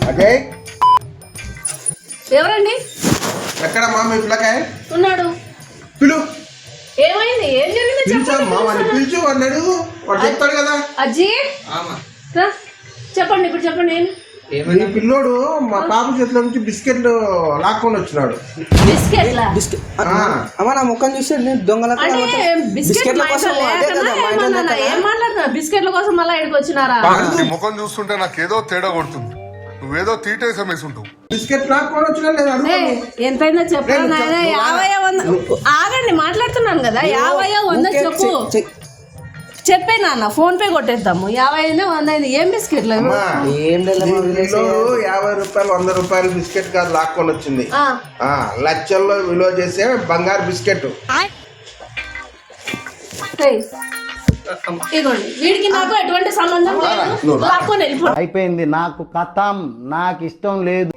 అజయ్ ఎవరండి? ఎక్కడ మా మీ పిల్లకాయ ఉన్నాడు. పిలు ఏమైంది? ఏం జరిగింది చెప్పండి. వాడిని పిలుచు అన్నాడు వాడు చెప్తాడు కదా. అజ్జీ రా, చెప్పండి ఇప్పుడు చెప్పండి. ఈ పిల్లోడు మా పాప చేతిలో నుంచి బిస్కెట్లు లాక్కొని వచ్చినాడు. బిస్కెట్లా? అమ్మ నా ముఖం చూసి నేను దొంగల బిస్కెట్ల కోసం ఏం మాట్లాడుతున్నా? బిస్కెట్ల కోసం మళ్ళీ ఇక్కడికి వచ్చినారా? ముఖం చూస్తుంటే నాకేదో తేడా కొడుతుంది. నువ్వేదో తీటేసం వేసుంటావు. బిస్కెట్ లాక్కొని వచ్చినా లేదా? ఎంతైందో చెప్పాను. 50 100 ఆగండి, మాట్లాడుతున్నాను కదా. 50 100 చెప్పు. చెప్పే నాన్న, ఫోన్ పే కొట్టేద్దాము. 50 100 ఏం బిస్కెట్లు? ఏం లేదు, 50 రూపాయలు 100 రూపాయలు బిస్కెట్ కాదు లాక్కొని వచ్చింది. లక్షల్లో విలువ చేసే బంగారు బిస్కెట్. ఇదిగోండి, వీడికి నాకు ఎటువంటి సంబంధం లేదు. లాక్కొని వెళ్ళిపో. అయిపోయింది, నాకు కథం, నాకు ఇష్టం లేదు.